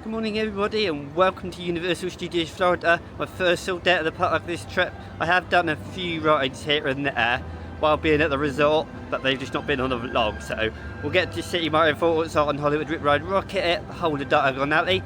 Good morning everybody and welcome to Universal Studios Florida, my first full day at the park of this trip. I have done a few rides here and there while being at the resort, but they've just not been on a vlog, so we'll get to see my thoughts on Hollywood Rip Ride Rockit, the whole of Diagon Alley,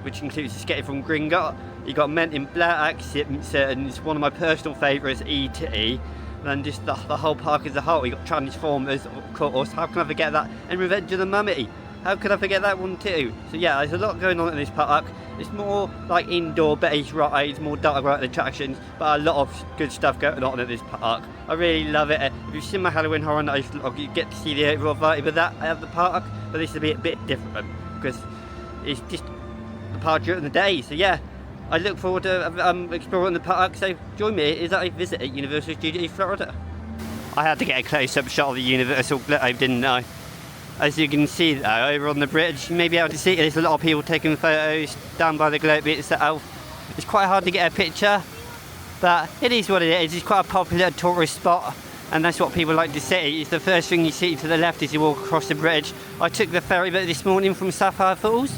which includes escape from Gringotts. You got Men in Black, Simpsons, one of my personal favourites, E.T., and just the whole park as a whole. You got Transformers, of course, how can I forget that, and Revenge of the Mummy. How could I forget that one too? So yeah, there's a lot going on in this park. It's more like indoor based rides, more dark ride attractions, but a lot of good stuff going on at this park. I really love it. If you've seen my Halloween Horror Nights vlog, you get to see the overall vibe of that at the park, but this will be a bit different because it's just the park during the day. So yeah, I look forward to exploring the park, so join me as I visit at Universal Studios Florida. I had to get a close-up shot of the Universal globe, didn't I? As you can see though, over on the bridge, you may be able to see there's a lot of people taking photos down by the globe itself. It's quite hard to get a picture, but it is what it is. It's quite a popular tourist spot, and that's what people like to see. It's the first thing you see to the left as you walk across the bridge. I took the ferry boat this morning from Sapphire Falls.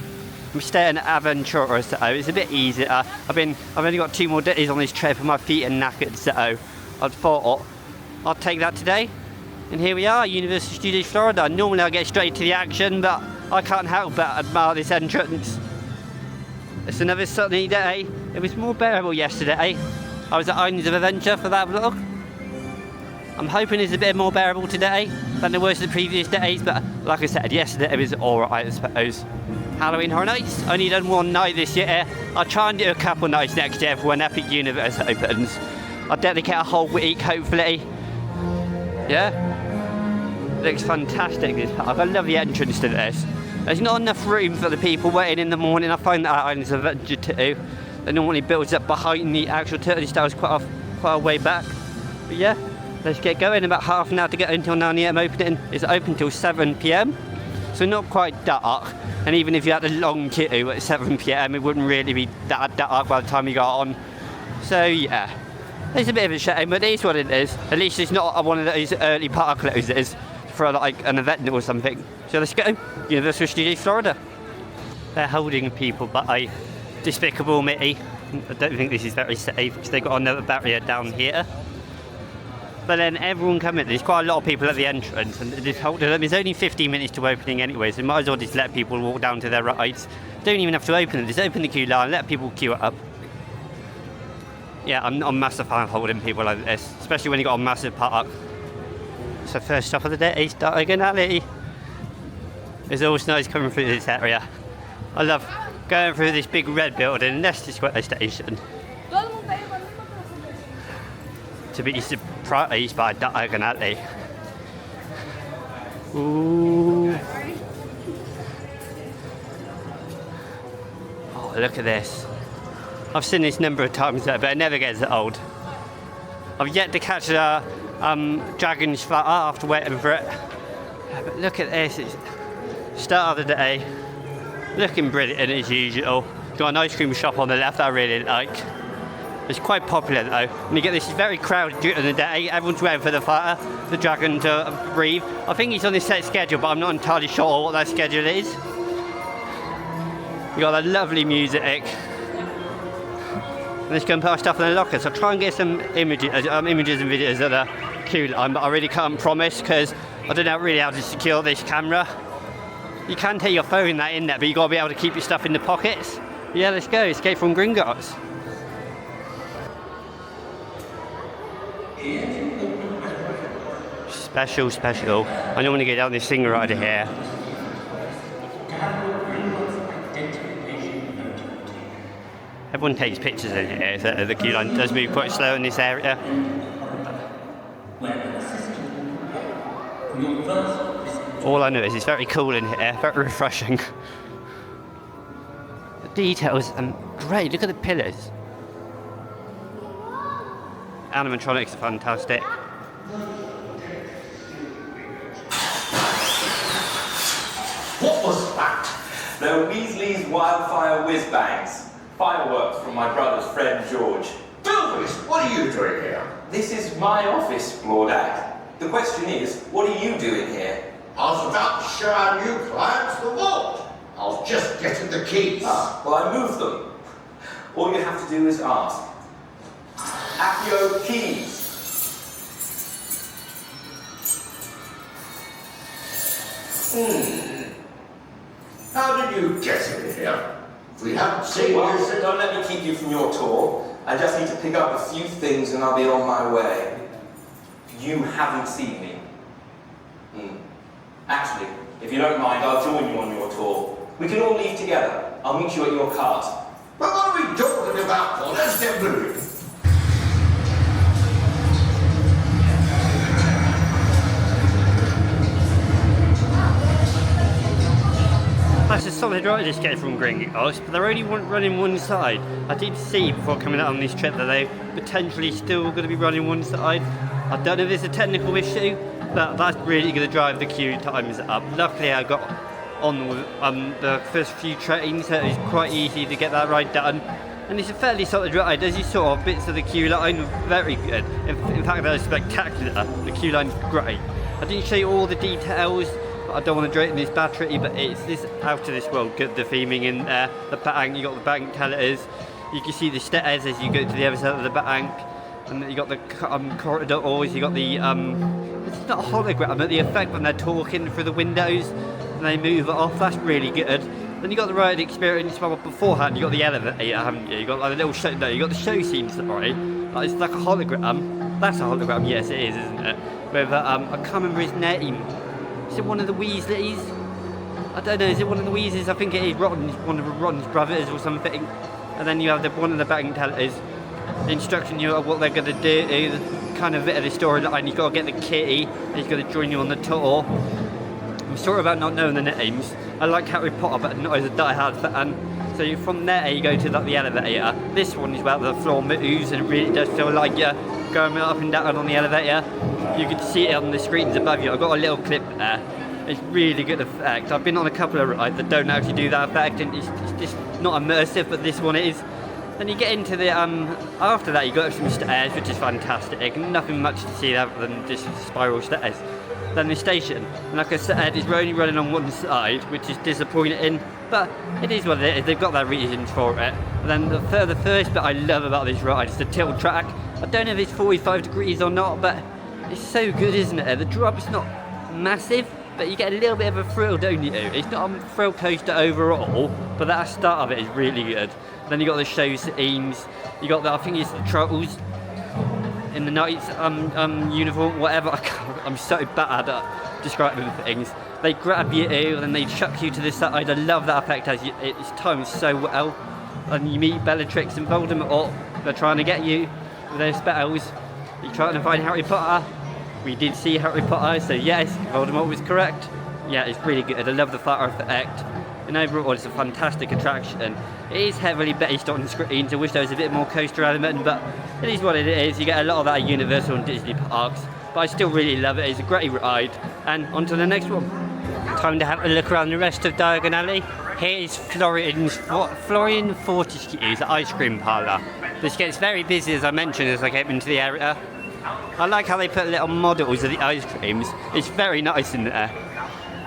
I'm staying at Aventura, so it's a bit easier. I've only got 2 more days on this trip and my feet are knackered, so I thought I'll take that today. And here we are, Universal Studios Florida. Normally I get straight to the action, but I can't help but admire this entrance. It's another sunny day. It was more bearable yesterday. I was at Islands of Adventure for that vlog. I'm hoping it's a bit more bearable today than it was the previous days, but like I said, yesterday it was alright I suppose. Halloween Horror Nights, only done one night this year. I'll try and do a couple nights next year for when Epic Universe opens. I'll dedicate a whole week hopefully. Yeah? Looks fantastic this park. I love the entrance to this. There's not enough room for the people waiting in the morning. I find that at Islands of Adventure too. It normally builds up behind the actual turnstiles quite a way back. But yeah, let's get going. About half an hour to get until 9 AM opening. It's open till 7 PM. So not quite dark. And even if you had a long queue at 7 PM, it wouldn't really be that dark by the time you got on. So yeah, it's a bit of a shame, but it is what it is. At least it's not one of those early park closes for like an event or something. So let's go, Universal Studios Florida. They're holding people by Despicable Me. I don't think this is very safe because they've got another barrier down here. But then everyone coming, there's quite a lot of people at the entrance and they've holding them. It's only 15 minutes to opening anyway, so might as well just let people walk down to their rides. Don't even have to open it, just open the queue line, let people queue up. Yeah, I'm not a massive fan of holding people like this, especially when you've got a massive park. So first stop of the day is Diagon Alley. It's always nice coming through this area. I love going through this big red building, Leicester Square Station. To be surprised by Diagon Alley. Ooh. Oh, look at this. I've seen this number of times there, but it never gets old. I've yet to catch a dragon's flutter after waiting for it. But look at this, it's start of the day. Looking brilliant as usual. Got an ice cream shop on the left I really like. It's quite popular though. When you get this very crowded during the day, everyone's waiting for the dragon to breathe. I think he's on his set schedule, but I'm not entirely sure what that schedule is. You got that lovely music. Let's go and put our stuff in the locker. So I'll try and get some images and videos of the queue line, but I really can't promise because I don't know really how to secure this camera. You can take your phone in there, but you got to be able to keep your stuff in the pockets. Yeah, let's go. Escape from Gringotts. Special. I normally go down this thing right here. Everyone takes pictures in here, so the queue line does move quite slow in this area. All I know is it's very cool in here, very refreshing. The details are great, look at the pillars. Animatronics are fantastic. What was that? They're Weasley's wildfire whiz-bangs. Fireworks from my brother's friend George. Bilvis, what are you doing here? This is my office, Lord Ag. The question is, what are you doing here? I was about to show our new clients the vault. I was just getting the keys. Ah, well, I moved them. All you have to do is ask. Accio keys. How did you get in here? We haven't seen Well, you since... don't let me keep you from your tour. I just need to pick up a few things and I'll be on my way. You haven't seen me. Actually, if you don't mind, I'll join you on your tour. We can all leave together. I'll meet you at your cart. But what are we talking about, Paul? Let's get moving. That's a solid ride this get from Gringotts, but they're only running one side. I did see before coming out on this trip that they're potentially still going to be running one side. I don't know if it's a technical issue, but that's really going to drive the queue times up. Luckily I got on with the first few trains, so it was quite easy to get that ride done. And it's a fairly solid ride. As you saw, bits of the queue line were very good. In fact, they're spectacular. The queue line's great. I didn't show you all the details, I don't want to drain this battery, but it's this out of this world good, the theming in there, the bank, you got the bank tellers, you can see the stairs as you go to the other side of the bank, and then you got the corridors, you got the, it's not a hologram, but the effect when they're talking through the windows, and they move it off, that's really good. Then you got the ride experience, well, beforehand you got the elevator, haven't you? You got like a little show, no, you got the show scenes, sorry, like, it's like a hologram, that's a hologram, yes it is, isn't it? With, I can't remember his name. Is it one of the Weasleys? I don't know, is it one of the Weasleys? I think it is one of Ron's brothers or something. And then you have one of the bank tellers instructing you of what they're going to do, kind of bit of the storyline. You've got to get the kitty, he's going to join you on the tour. I'm sorry about not knowing the names. I like Harry Potter, but not as a die-hard fan. So from there you go to like the elevator. This one is where the floor moves and it really does feel like you're going up and down on the elevator. You can see it on the screens above you. I've got a little clip there. It's really good effect. I've been on a couple of rides that don't actually do that effect, and it's just not immersive, but this one is. Then you get into the, after that you go up some stairs, which is fantastic. Nothing much to see other than just spiral stairs. Then the station, and like I said, it's only running on one side, which is disappointing, but it is what it is. They've got their reasons for it. And then the first bit I love about this ride is the tilt track. I don't know if it's 45 degrees or not, but it's so good, isn't it? The drop's not massive, but you get a little bit of a thrill, don't you? It's not a thrill coaster overall, but that start of it is really good. Then you got the show scenes, you got the, I think it's the trolls in the knight's uniform, whatever. I'm so bad at describing things. They grab you and then they chuck you to the side. I love that effect as it's timed so well. And you meet Bellatrix and Voldemort. They're trying to get you with their spells. You're trying to find Harry Potter. We did see Harry Potter, so yes, Voldemort was correct. Yeah, it's really good. I love the fire effect. And overall, it's a fantastic attraction. It is heavily based on screens. I wish there was a bit more coaster element, but it is what it is. You get a lot of that at Universal and Disney parks, but I still really love it. It's a great ride. And on to the next one. Time to have a look around the rest of Diagon Alley. Here is Florian Fortescue's ice cream parlour. This gets very busy, as I mentioned, as I came into the area. I like how they put little models of the ice creams. It's very nice in there.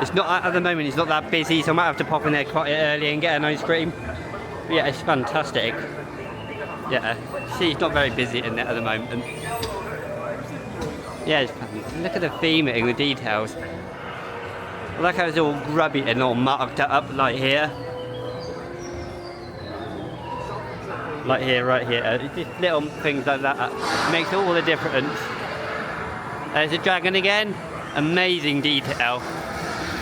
It's not, at the moment, it's not that busy, so I might have to pop in there quite early and get an ice cream. But yeah, it's fantastic. Yeah, see, it's not very busy in there at the moment. Yeah, look at the theming, the details. I like how it's all grubby and all marked up, like here. Like here, right here. Just little things like that makes all the difference. There's a dragon again. Amazing detail.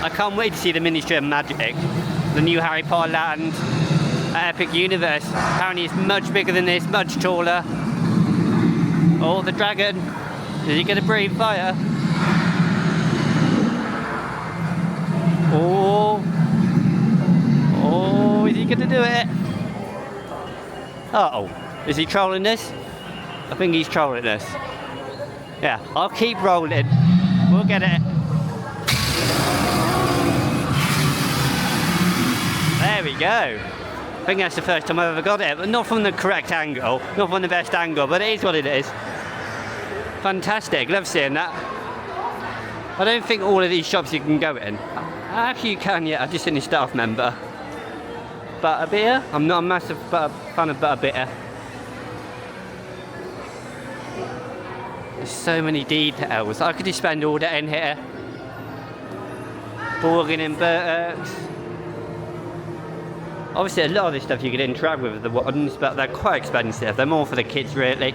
I can't wait to see the Ministry of Magic, the new Harry Potter land at Epic Universe. Apparently it's much bigger than this, much taller. Oh, the dragon. Is he going to breathe fire? Oh. Oh, is he going to do it? Uh-oh. Is he trolling this? I think he's trolling this. Yeah, I'll keep rolling. We'll get it. There we go. I think that's the first time I've ever got it, but not from the correct angle, not from the best angle, but it is what it is. Fantastic, love seeing that. I don't think all of these shops you can go in. Actually you can, yeah, I've just seen a staff member. butterbeer. I'm not a massive fan of butterbeer. There's so many details. I could just spend all day in here. Boring in buttocks. Obviously a lot of this stuff you can interact with the ones, but they're quite expensive. They're more for the kids really.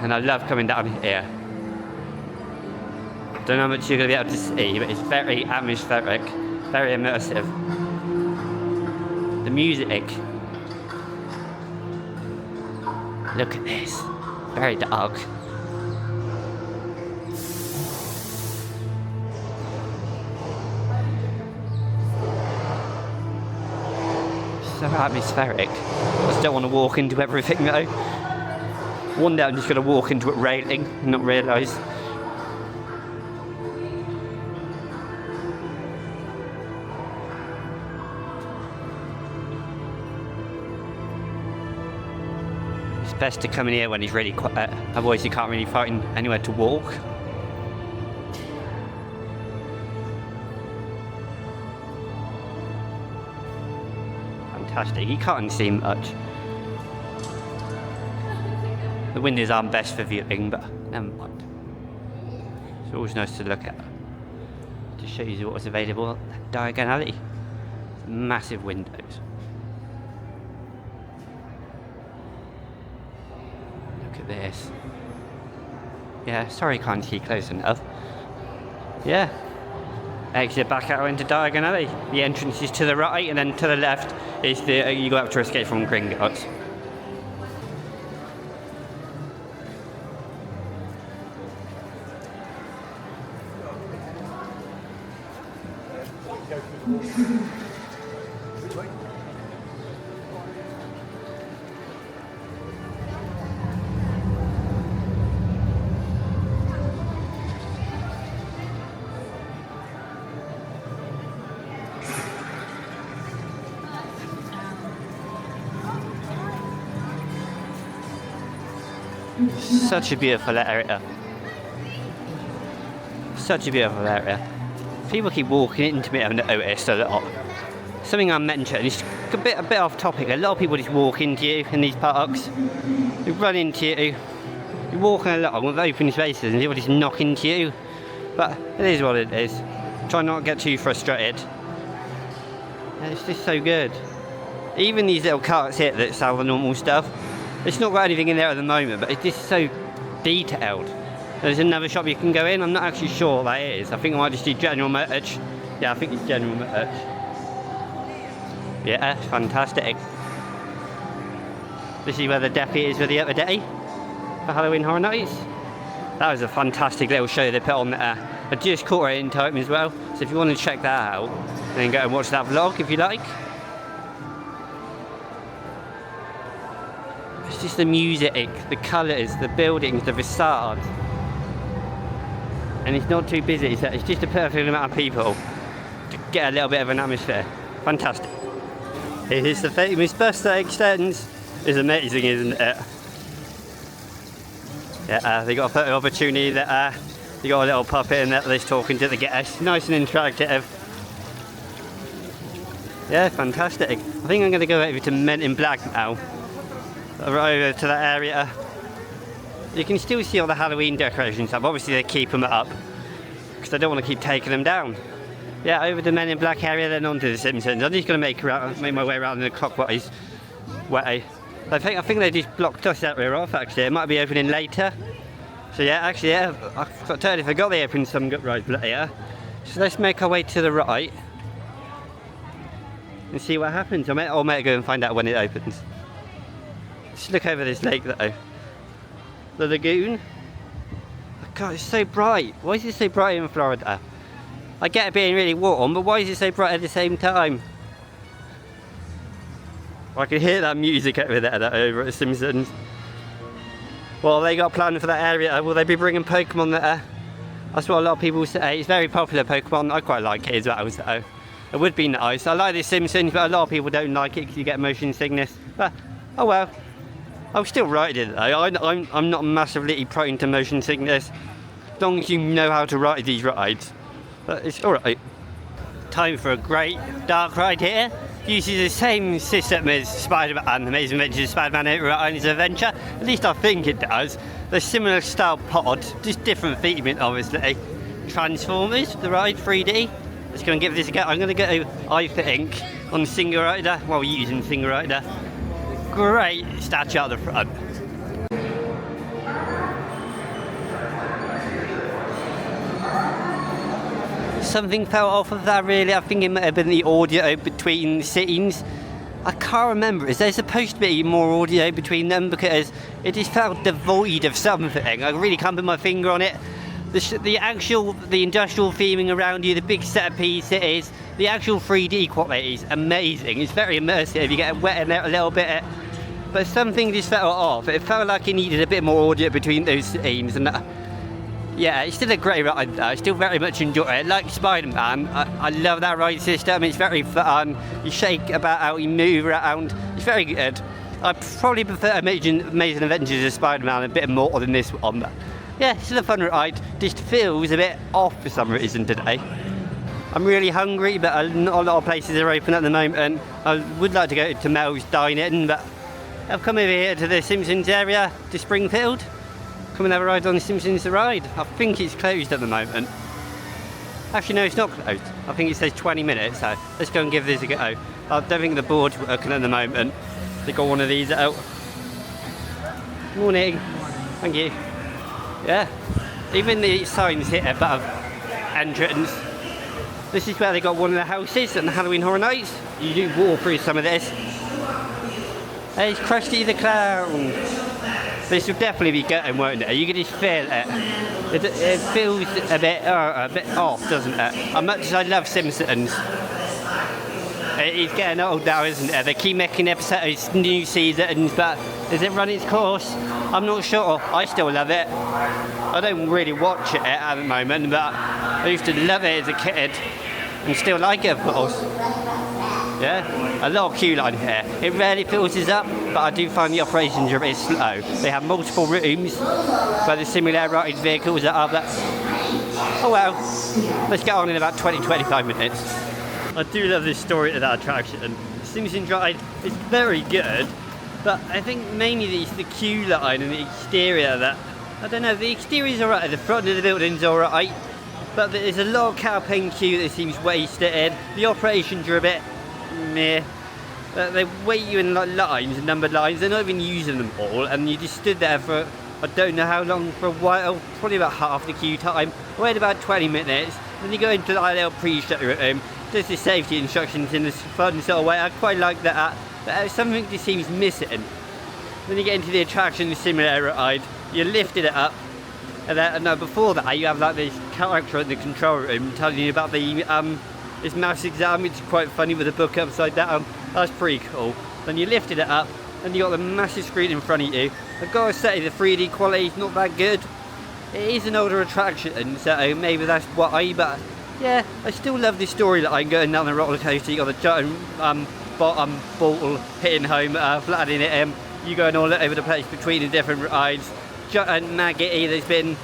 And I love coming down here. Don't know how much you're going to be able to see, but it's very atmospheric, very immersive. The music. Look at this. Very dark. So atmospheric. I just don't want to walk into everything though. One day I'm just going to walk into it railing and not realise. It's best to come in here when he's really quiet, otherwise you can't really find anywhere to walk. Fantastic, you can't see much. The windows aren't best for viewing, but never mind. It's always nice to look at. To show you what's available at Diagon Alley. Massive windows. Look at this. Yeah, sorry can't see close enough. Yeah. Exit back out into Diagon Alley. The entrance is to the right, and then to the left is the you go up to escape from Gringotts. Such a beautiful area. Such a beautiful area. People keep walking into me, I've noticed a lot. Something I mentioned, it's a bit off topic. A lot of people just walk into you in these parks. They run into you. You're walking along with open spaces and people just knock into you. But it is what it is. Try not to get too frustrated. And it's just so good. Even these little carts here that sell the normal stuff, it's not got anything in there at the moment, but it's just so detailed. There's another shop you can go in. I'm not actually sure what that is. I think I might just do general merch. Yeah, I think it's general merch. Yeah, it's fantastic. This is where the deputy is for the other day for Halloween Horror Nights. That was a fantastic little show they put on there. I just caught it in time as well. So if you want to check that out, then go and watch that vlog if you like. It's just the music, the colours, the buildings, the facade. And it's not too busy, so it's just a perfect amount of people to get a little bit of an atmosphere. Fantastic. Here's the famous bus that extends. It's amazing, isn't it? Yeah, they got a photo opportunity that you got a little puppet in there that's talking to the guests. Nice and interactive. Yeah, fantastic. I think I'm going to go over to Men in Black now. Right over to that area. You can still see all the Halloween decorations up. Obviously they keep them up because they don't want to keep taking them down. Yeah, over the Men in Black area, then on to the Simpsons. I'm just going to make my way around in a clockwise way. I think they just blocked this area off actually. It might be opening later. So yeah, actually yeah, I totally forgot they opened some gut rides later. So let's make our way to the right and see what happens. I might go and find out when it opens. Just look over this lake though. The lagoon. Oh God, it's so bright. Why is it so bright in Florida? I get it being really warm, but why is it so bright at the same time? I can hear that music over there, over at Simpsons. Well, they got planned for that area. Will they be bringing Pokemon there? That's what a lot of people say. It's very popular Pokemon. I quite like it as well, so it would be nice. I like the Simpsons, but a lot of people don't like it because you get motion sickness. But oh well. I'll still ride it though. I'm not massively prone to motion sickness, as long as you know how to ride these rides. But it's alright. Time for a great dark ride here. uses the same system as Spider-Man, Amazing Adventures of Spider-Man Over Islands of Adventure. At least I think it does. The similar style pod, just different theming obviously. Transformers, the ride, 3D. Let's go and give this a go. I'm going to go, I think, on the single rider, well, using single rider. Great statue at the front. Something fell off of that really. I think it might have been the audio between scenes. I can't remember. Is there supposed to be more audio between them? Because it just felt devoid of something. I really can't put my finger on it. The industrial theming around you, the big set piece it is, the actual 3D quality is amazing. It's very immersive. You get wet in there a little bit, but something just fell off. It felt like it needed a bit more audio between those scenes, and yeah, it's still a great ride. I still very much enjoy it. Like Spider-Man, I love that ride system. It's very fun. You shake about how you move around. It's very good. I probably prefer Amazing Adventures of Spider-Man a bit more than this one. But yeah, it's still a fun ride. Just feels a bit off for some reason today. I'm really hungry, but not a lot of places are open at the moment. I would like to go to Mel's Dine-In, but I've come over here to the Simpsons area, to Springfield. Come and have a ride on the Simpsons ride. I think it's closed at the moment. Actually, no, it's not closed. I think it says 20 minutes, so let's go and give this a go. I don't think the board's working at the moment. They got one of these out. Morning. Thank you. Yeah. Even the signs here above entrance. This is where they got one of the houses on Halloween Horror Nights. You do walk through some of this. Hey, it's Krusty the Clown. This will definitely be gutting, won't it? You can just feel it. It feels a bit off, doesn't it? As much as I love Simpsons, it's getting old now, isn't it? They keep making episodes, new seasons, but is it run its course? I'm not sure. I still love it. I don't really watch it at the moment, but I used to love it as a kid and still like it, of course. Yeah, a lot of queue line here. It rarely fills us up, but I do find the operations are a bit slow. They have multiple rooms where the simulated vehicles are, but oh well, let's get on in about 20-25 minutes. I do love this story of that attraction. Simpsons ride is very good, but I think mainly it's the queue line and the exterior that, I don't know, the exterior's alright, the front of the building's alright, but there's a lot of campaign queue that seems wasted. The operations are a bit meh. They wait you in lines, numbered lines, they're not even using them all, and you just stood there for, I don't know how long, for a while, probably about half the queue time. I waited about 20 minutes, then you go into that little pre-show room, does the safety instructions in this fun sort of way. I quite like that, but something just seems missing. Then you get into the attraction, the simulator ride, you lifted it up, and then before that you have like this character in the control room telling you about the this maths exam, which is quite funny with the book upside down. That's pretty cool. Then you lifted it up, and you got the massive screen in front of you. I've got to say, the 3D quality is not that good. It is an older attraction, so maybe that's why, but yeah, I still love the storyline going down the roller coaster. You got the giant bottom ball hitting home, flattening it in. You going all over the place between the different rides. Giant Maggie that's been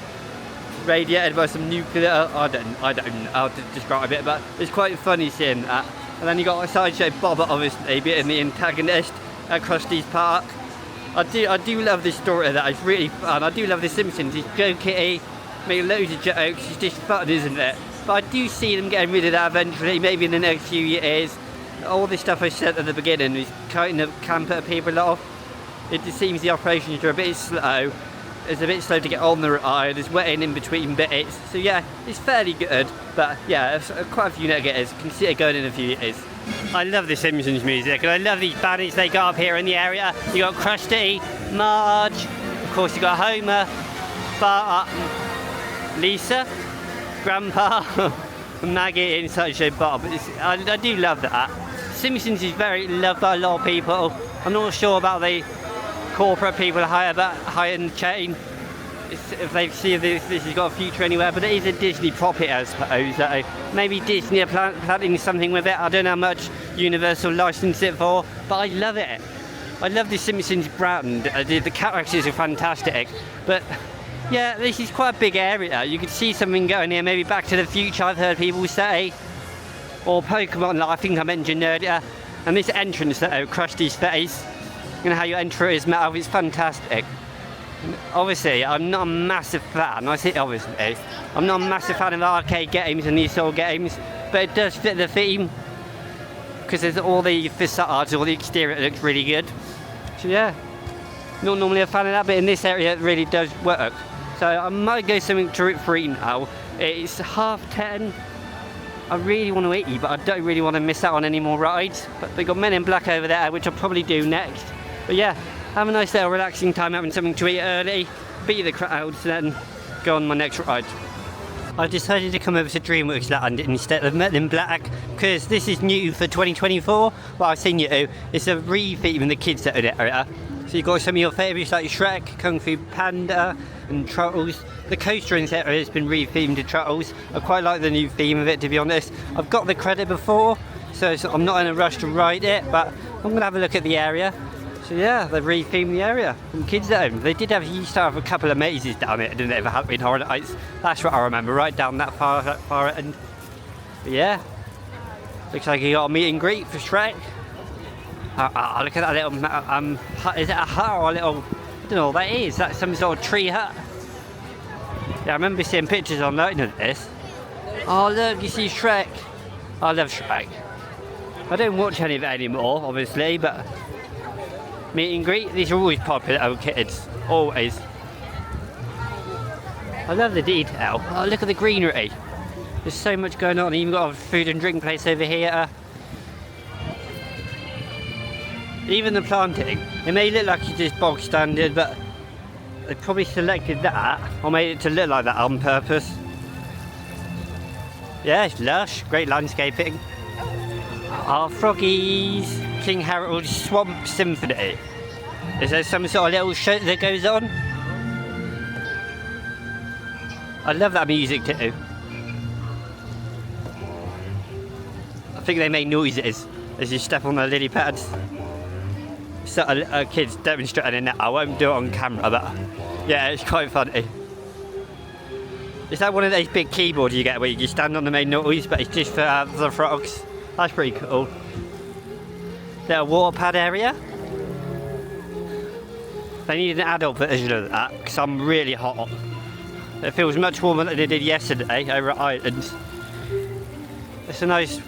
radiated by some nuclear, I don't know how to describe it, but it's quite funny seeing that. And then you got a sideshow Bob, obviously being the antagonist at Krusty's Park. I do love this story, that it's really fun. I do love the Simpsons. It's jokey, make loads of jokes, it's just fun, isn't it? But I do see them getting rid of that eventually, maybe in the next few years. All this stuff I said at the beginning is kind of can put people off. It just seems the operations are a bit slow. It's a bit slow to get on the ride, there's wetting in between bits. So yeah, it's fairly good, but yeah, quite a few negatives. Consider going in a few years. I love the Simpsons music, and I love these banners they got up here in the area. You got Krusty, Marge, of course you got Homer, Bart, Lisa, Grandpa, and Maggie in Sideshow Bob. I do love that. Simpsons is very loved by a lot of people. I'm not sure about the corporate people higher in the chain, if they see this has got a future anywhere, but it is a Disney property, I suppose. So maybe Disney are planning something with it. I don't know how much Universal licensed it for, but I love it. I love the Simpsons brand. The characters are fantastic, but yeah, this is quite a big area. You could see something going here, maybe Back to the Future, I've heard people say, or Pokemon, like I think I mentioned earlier. And this entrance that Krusty's face, you know how you enter his mouth, it's fantastic. Obviously, I'm not a massive fan, I say obviously, I'm not a massive fan of arcade games and these sort of games, but it does fit the theme, because there's all the facades, all the exterior looks really good. So yeah, not normally a fan of that, but in this area it really does work. So I might go something to Rip 3 now. It's 10:30. I really want to eat, but I don't really want to miss out on any more rides. But they got Men in Black over there, which I'll probably do next. But yeah, have a nice little relaxing time, having something to eat early, beat the crowds, then go on my next ride. I decided to come over to DreamWorks Land instead of Men in Black, because this is new for 2024. Well, I've seen you, it's a re-theme in the kids area. So you've got some of your favourites like Shrek, Kung Fu Panda and Trolls. The coaster in this area has been re-themed to Trolls. I quite like the new theme of it, to be honest. I've got the credit before, so I'm not in a rush to ride it, but I'm going to have a look at the area. So yeah, they've re-themed the area from Kids Zone. They did have, you used to have a couple of mazes down it, didn't they, for Halloween Horror Nights? That's what I remember, right down that far end. But yeah, looks like you got a meet and greet for Shrek. Look at that little, hut. Is it a hut or a little, I don't know what that is. That's some sort of tree hut. Yeah, I remember seeing pictures online of this. Oh look, you see Shrek. I love Shrek. I don't watch any of it anymore, obviously, but meet and greet, these are always popular with kids, always. I love the detail. Oh, look at the greenery. There's so much going on. You've got a food and drink place over here. Even the planting, it may look like it's just bog standard, but they probably selected that or made it to look like that on purpose. Yeah, it's lush, great landscaping. Our Froggies, King Harold's Swamp Symphony. Is there some sort of little show that goes on? I love that music too. I think they make noises as you step on the lily pads. So kids demonstrating it. I won't do it on camera, but yeah, it's quite funny. Is that one of those big keyboards you get where you just stand on the main noise, but it's just for the frogs? That's pretty cool. Little water pad area. They need an adult version of that because I'm really hot. It feels much warmer than it did yesterday over at Islands. It's a nice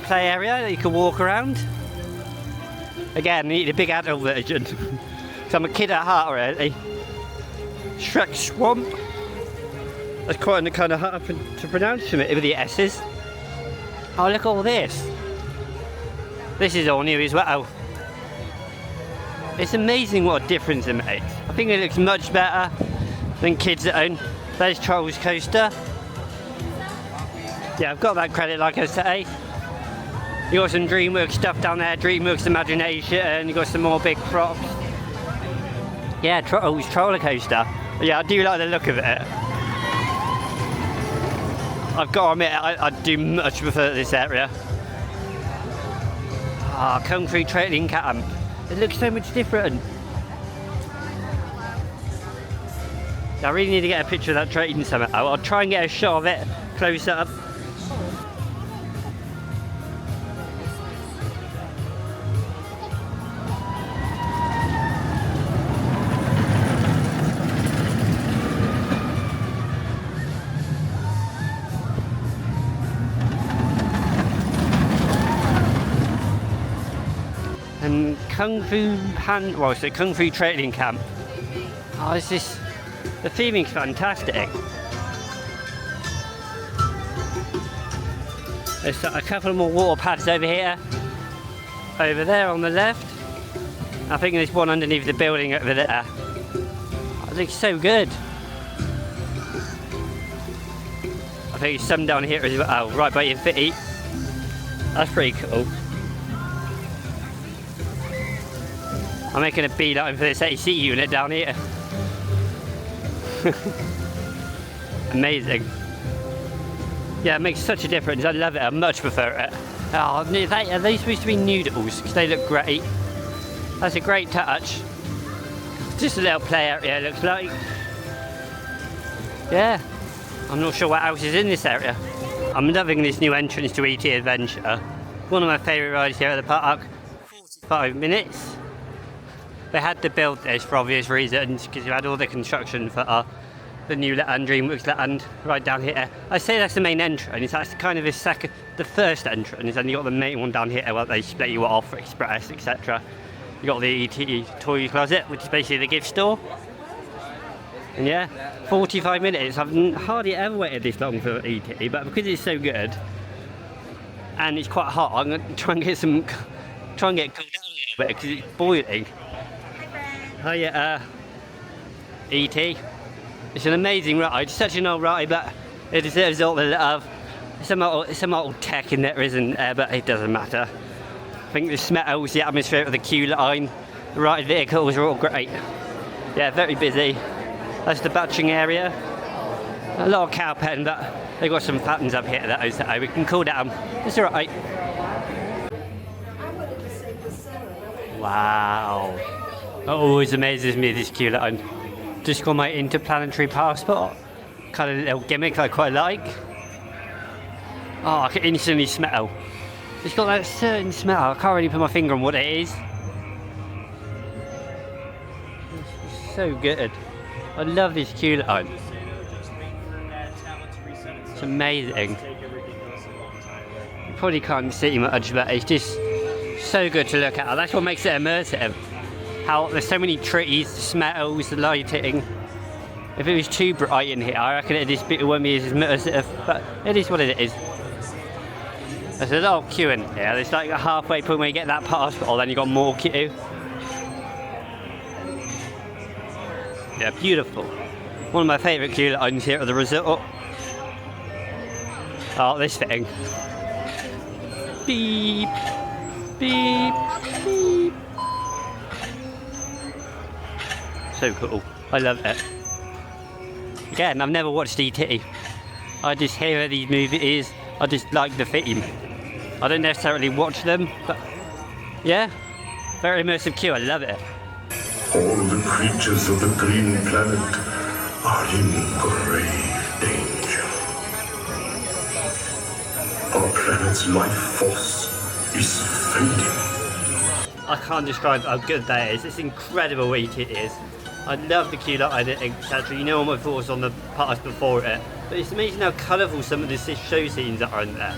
play area that you can walk around. Again, I need a big adult version. Because I'm a kid at heart already. Shrek Swamp. That's quite a kind of hard to pronounce from it with the S's. Oh, look at all this. This is all new as well. It's amazing what a difference it makes. I think it looks much better than Kids Zone. There's Trolls Coaster. Yeah, I've got that credit, like I say. You got some DreamWorks stuff down there, DreamWorks Imagination, you got some more big props. Yeah, Trolls Roller Coaster. Yeah, I do like the look of it. I've got to admit, I do much prefer this area. Ah, Kung Fu Training Camp. It looks so much different. I really need to get a picture of that training summit. I'll try and get a shot of it close up. And Kung Fu Training Camp. Oh, it's just, the theming's fantastic. There's a couple more water pads over here. Over there on the left. I think there's one underneath the building over there. Oh, it looks so good. I think there's some down here as well, right by your feet. That's pretty cool. I'm making a beeline for this AC unit down here. Amazing. Yeah, it makes such a difference. I love it. I much prefer it. Oh, are they supposed to be noodles? Because they look great. That's a great touch. Just a little play area, it looks like. Yeah. I'm not sure what else is in this area. I'm loving this new entrance to ET Adventure. One of my favourite rides here at the park. 45 minutes. They had to build this for obvious reasons because you had all the construction for the new land, DreamWorks Land, right down here. I say that's the main entrance. That's kind of the first entrance, and you got the main one down here where they split you off for express, etc. You got the ET toy closet, which is basically the gift store. And yeah, 45 minutes. I've hardly ever waited this long for ET, but because it's so good and it's quite hot, I'm gonna try and get cooled down a little bit because it's boiling. Hiya, ET. It's an amazing ride. It's such an old ride, but it deserves all the love. Some old tech in there isn't there, but it doesn't matter. I think the smells, the atmosphere of the queue line, the ride vehicles are all great. Yeah, very busy. That's the batching area. A lot of cow pen, but they've got some fountains up here that so we can cool down. It's alright. Wow. It always amazes me, this queue line. Just got my interplanetary passport. Kind of a little gimmick I quite like. Oh, I can instantly smell. It's got that certain smell. I can't really put my finger on what it is. It's so good. I love this queue line. It's amazing. You probably can't see much, but it's just so good to look at. That's what makes it immersive. How there's so many trees, the smells, the lighting. If it was too bright in here, I reckon it wouldn't be as immersive, but it is what it is. There's a lot of queue in here. There's like a halfway point where you get that passport, then you got more queue. Yeah, beautiful. One of my favourite queue lines here at the resort. Oh, this thing. Beep, beep, beep. So cool. I love it. Again, I've never watched ET. I just hear these movies. I just like the theme. I don't necessarily watch them, but yeah, very immersive queue. I love it. All the creatures of the green planet are in grave danger. Our planet's life force is fading. I can't describe how good that is. It's incredible what ET is. I love the queue line, etc. You know all my thoughts on the parts before it, but it's amazing how colourful some of the show scenes are in there.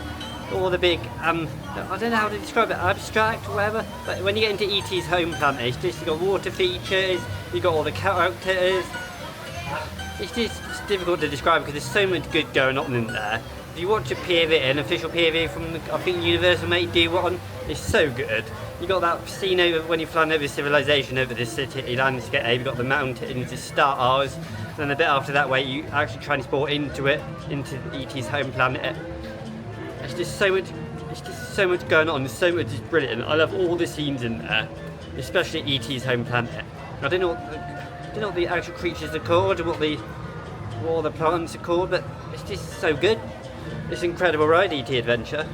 All the big, I don't know how to describe it, abstract or whatever, but when you get into ET's home planet, it's just, you've got water features, you've got all the characters. It's just difficult to describe because there's so much good going on in there. If you watch a POV, an official POV from, I think Universal might do one, it's so good. You got that scene over when you're flying over civilization, over the city landscape. You've got the mountains, the stars, and then a bit after that, where you actually transport into ET's home planet. It's just so much. It's just so much going on. So much is brilliant. I love all the scenes in there, especially ET's home planet. I don't know what the actual creatures are called, or what all the plants are called, but it's just so good. It's an incredible ride, ET Adventure.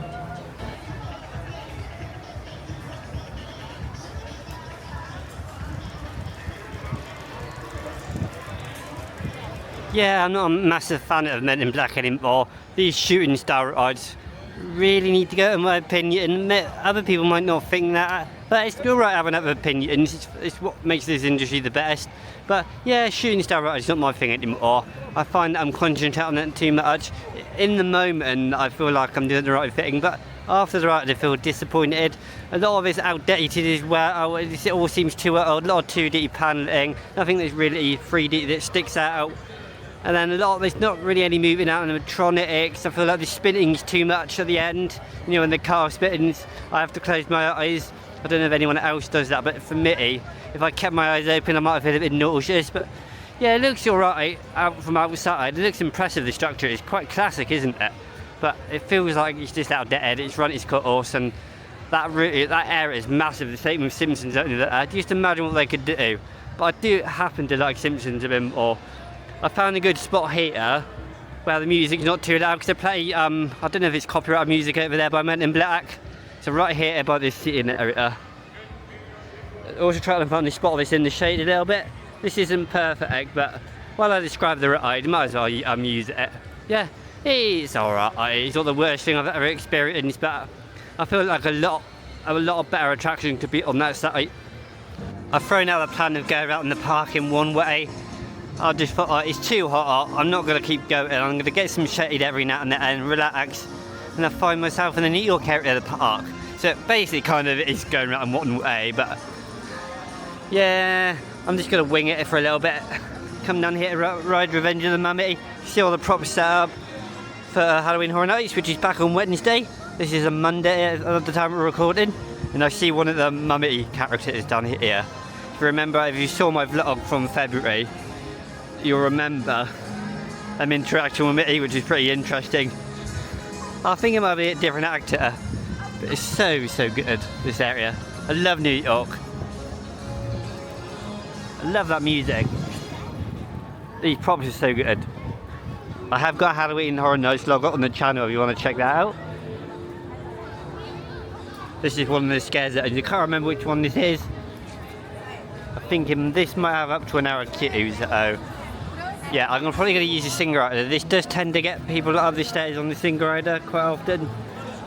Yeah, I'm not a massive fan of Men in Black anymore. These shooting star rides really need to go, in my opinion. Other people might not think that, but it's alright having other opinions. It's what makes this industry the best. But yeah, shooting star rides is not my thing anymore. I find that I'm concentrating on it too much. In the moment, I feel like I'm doing the right thing, but after the ride, I feel disappointed. A lot of it's outdated as well. It all seems too old. A lot of 2D paneling. Nothing that's really 3D that sticks out. And then a lot of there's not really any moving out animatronics. I feel like the spinning's too much at the end. You know, when the car spins, I have to close my eyes. I don't know if anyone else does that, but for me, if I kept my eyes open, I might feel a bit nauseous. But yeah, it looks alright out from outside. It looks impressive, the structure. It's quite classic, isn't it? But it feels like it's just outdated. It's run its course, and that area is massive. The same with Simpsons. I just imagine what they could do. But I do happen to like Simpsons a bit more. I found a good spot here where the music's not too loud because I play, I don't know if it's copyright music over there by Men in Black. So right here by this sitting area. Also trying to find a spot that's in the shade a little bit. This isn't perfect, but while I describe the ride, might as well use it. Yeah, it's alright. It's not the worst thing I've ever experienced, but I feel like a lot of better attraction could be on that site. I've thrown out the plan of going out in the park in one way. I just thought, oh, it's too hot, I'm not going to keep going, I'm going to get some shade every now and then and relax, and I find myself in the New York area of the park. So it basically kind of is going around one way, but yeah, I'm just going to wing it for a little bit. Come down here to ride Revenge of the Mummy, see all the props set up for Halloween Horror Nights, which is back on Wednesday. This is a Monday at the time we're recording, and I see one of the Mummy characters down here. If you remember, if you saw my vlog from February, you'll remember them interacting with me, which is pretty interesting. I think it might be a different actor, but it's so good, this area. I love New York. I love that music. These props are so good. I have got a Halloween Horror Nights vlog up on the channel if you want to check that out. This is one of the scare zones. I can't remember which one this is. I'm thinking this might have up to an hour queue, so yeah, I'm probably going to use a single rider. This does tend to get people up the stairs on the single rider quite often,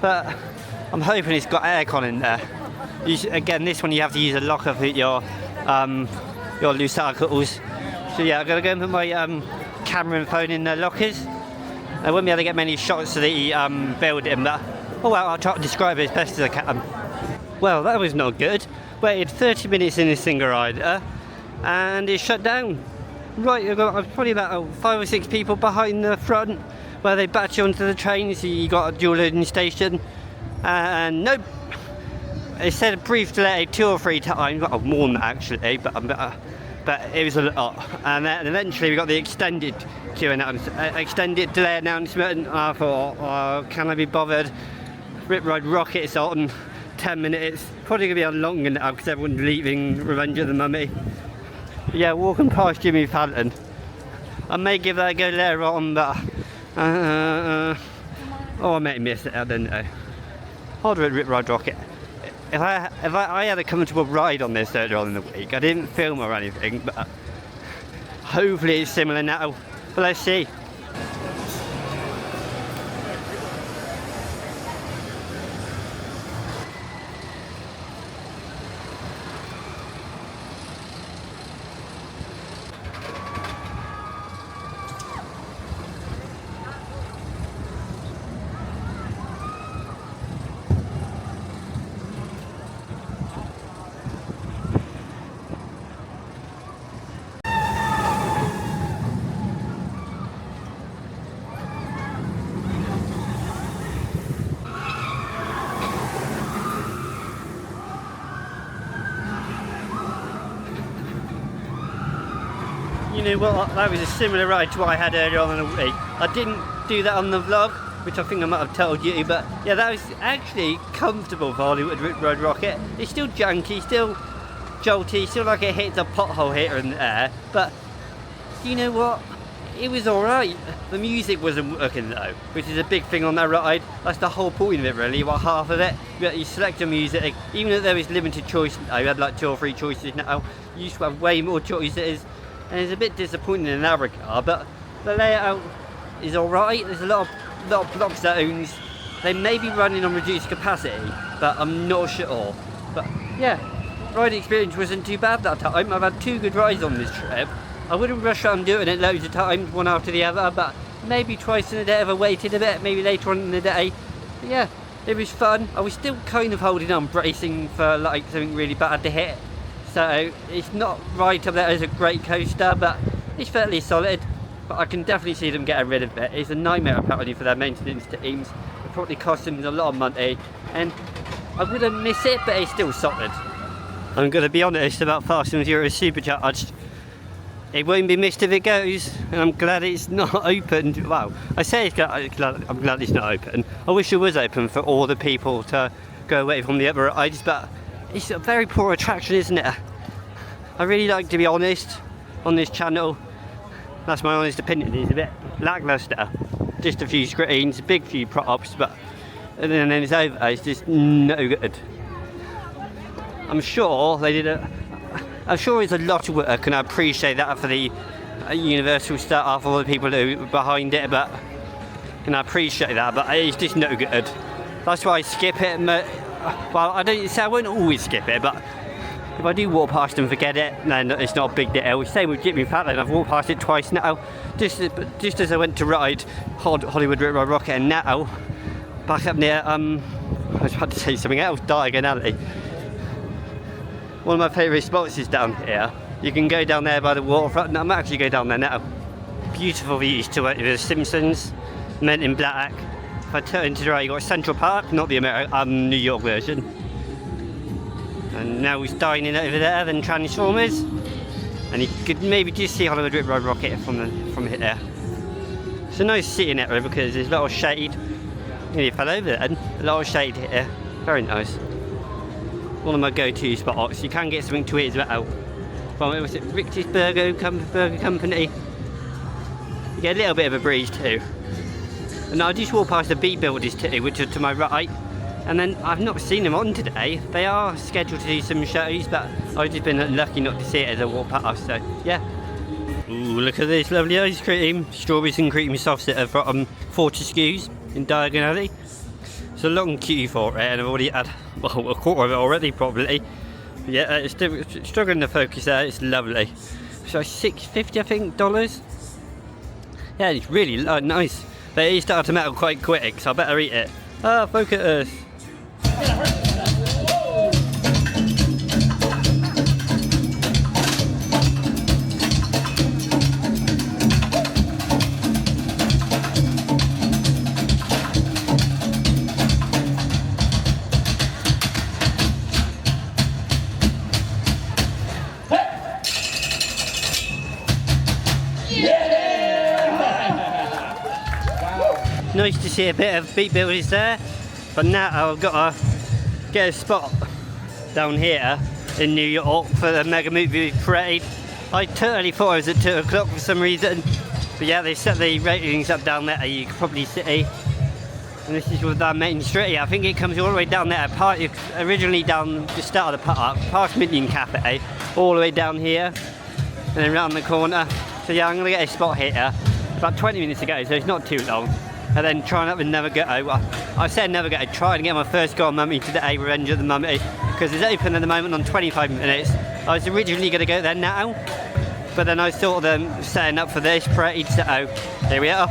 but I'm hoping it's got aircon in there. Again, this one you have to use a locker for your lucidicles. So yeah, I'm going to go and put my camera and phone in the lockers. I won't be able to get many shots of the building, but oh well, I'll try to describe it as best as I can. Well, that was not good. Waited 30 minutes in a single rider, and it shut down. Right, I've got probably about 5 or 6 people behind the front where they batch you onto the train, so you got a dual loading station, and nope. It said a brief delay 2 or 3 times, well, more than that actually, but it was a lot. And then eventually we got the extended extended delay announcement, and I thought, oh, can I be bothered? Rip Ride Rockit is on 10 minutes, probably going to be on longer now because everyone's leaving Revenge of the Mummy. Yeah, walking past Jimmy Fallon. I may give that a go later on, but I may miss it, I don't know. Harder at Rip Ride Rockit. If I had a comfortable ride on this earlier on in the week, I didn't film or anything, but hopefully it's similar now. But let's see. You know what, that was a similar ride to what I had earlier on in the week. I didn't do that on the vlog, which I think I might have told you, but yeah, that was actually comfortable for Hollywood Rip Ride Rockit. It's still junky, still jolty, still like it hits a pothole here and there, but you know what, it was alright. The music wasn't working though, which is a big thing on that ride. That's the whole point of it really, well, half of it. You select your music, even though there was limited choice, you had like 2 or 3 choices now, you used to have way more choices. And it's a bit disappointing in that regard, but the layout is alright. There's a lot of block zones. They may be running on reduced capacity, but I'm not sure. But yeah, ride experience wasn't too bad that time. I've had 2 good rides on this trip. I wouldn't rush on doing it loads of times, one after the other, but maybe twice in a day if I waited a bit, maybe later on in the day. But yeah, it was fun. I was still kind of holding on, bracing for like something really bad to hit. So it's not right up there as a great coaster, but it's fairly solid. But I can definitely see them getting rid of it. It's a nightmare apparently for their maintenance teams. It probably costs them a lot of money, and I wouldn't miss it, but it's still solid. I'm going to be honest about Fast and Furious Supercharged. It won't be missed if it goes, and I'm glad it's not open. Well, I say I'm glad it's not open. I wish it was open for all the people to go away from the other rides, but it's a very poor attraction, isn't it? I really like to be honest on this channel. That's my honest opinion. It's a bit lackluster. Just a few screens, a big few props, but and then it's over. It's just no good. I'm sure they did I'm sure it's a lot of work, and I appreciate that for the Universal staff, all the people who were behind it. But and I appreciate that, but it's just no good. That's why I skip it. Well, I won't always skip it, but if I do walk past and forget it, then it's not a big deal. Same with Jimmy Fallon. I've walked past it twice now. Just as I went to ride Hollywood Rip Ride Rockit, and now back up near I was about to say something else. Diagon Alley. One of my favourite spots is down here. You can go down there by the waterfront. No, I might actually go down there now. Beautiful views to it with the Simpsons, Men in Black. If I turn to the right, you got Central Park, not the New York version. And now he's dining over there, then Transformers. And you could maybe just see Hollywood Rip Ride Rockit from here. It's a nice sitting area because there's a lot of shade. Nearly fell over then. A lot of shade here. Very nice. One of my go-to spots. You can get something to eat as well. From, was it Rich's Burger Company? You get a little bit of a breeze too. And I just walked past the Beat Builders too, which are to my right. And then I've not seen them on today. They are scheduled to do some shows, but I've just been lucky not to see it as I walk past, so yeah. Ooh, look at this lovely ice cream. Strawberries and cream soft sitter from Fortescue's in Diagon Alley. It's a long queue for it, and I've already had, well, a quarter of it already probably. But yeah, it's still struggling to focus there. It's lovely. So $6.50 I think, dollars. Yeah, it's really nice. But it started to melt quite quick, so I better eat it. Ah, focus. Nice to see a bit of Beat Builders there, but now I've got to get a spot down here in New York for the Mega Movie Parade. I totally thought it was at 2 o'clock for some reason, but yeah, they set the ratings up down there, you can probably see. And this is with that main street. I think it comes all the way down there, originally down the start of the park, past Minion Cafe, all the way down here, and then round the corner. So yeah, I'm going to get a spot here. About 20 minutes ago, so it's not too long. And then trying up with Never Go. I said Never Go, try and get my first go on Mummy today, Revenge of the Mummy, because it's open at the moment on 25 minutes. I was originally going to go there now, but then I saw them setting up for this parade, so here we are.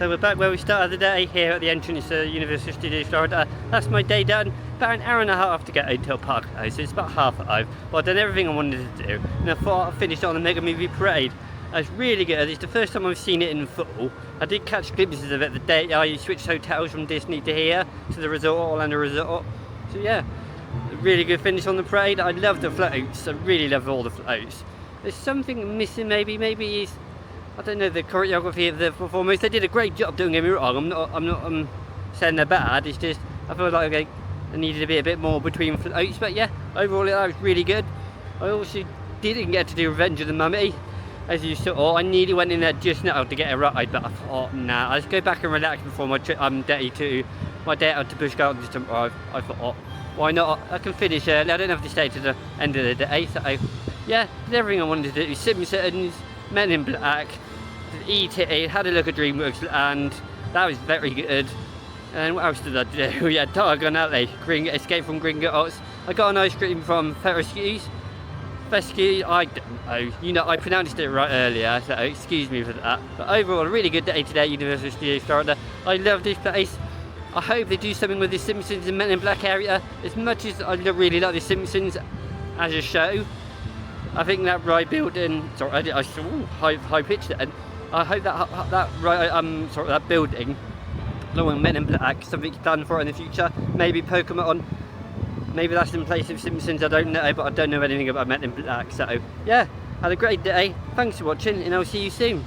So we're back where we started the day, here at the entrance to Universal Studios Florida. That's my day done. About an hour and a half to get into a park now, so it's about 5:30. But I've done everything I wanted to do, and I thought I'd finish on the Mega Movie Parade. It's really good. It's the first time I've seen it in full. I did catch glimpses of it the day I switched hotels from Disney to here, to the resort, Orlando Resort. So yeah, a really good finish on the parade. I love the floats. I really love all the floats. There's something missing maybe is, I don't know, the choreography of the performers. They did a great job, don't get me wrong. I'm not saying they're bad. It's just I feel like there needed to be a bit more between floats. But yeah, overall that was really good. I also didn't get to do Revenge of the Mummy, as you saw. I nearly went in there just now to get a ride, but I thought, nah, I'll just go back and relax before my trip. My day out to Busch Gardens tomorrow. I thought, why not? I can finish early. I don't have to stay to the end of the day. So yeah, did everything I wanted to do. Simpsons, Men in Black, E.T., had a look at DreamWorks Land. That was very good. And what else did I do? Yeah, Diagon Alley, Escape from Gringotts. I got an ice cream from Fescues, I don't know. You know, I pronounced it right earlier, so excuse me for that. But overall, a really good day today at Universal Studios Florida. I love this place. I hope they do something with the Simpsons and Men in Black area. As much as I really like the Simpsons as a show, I think that ride building, sorry, I high pitched it, and I hope that building, along with Men in Black, something's done for it in the future. Maybe Pokemon, maybe that's in place of Simpsons, I don't know, but I don't know anything about Men in Black. So yeah, had a great day, thanks for watching, and I'll see you soon.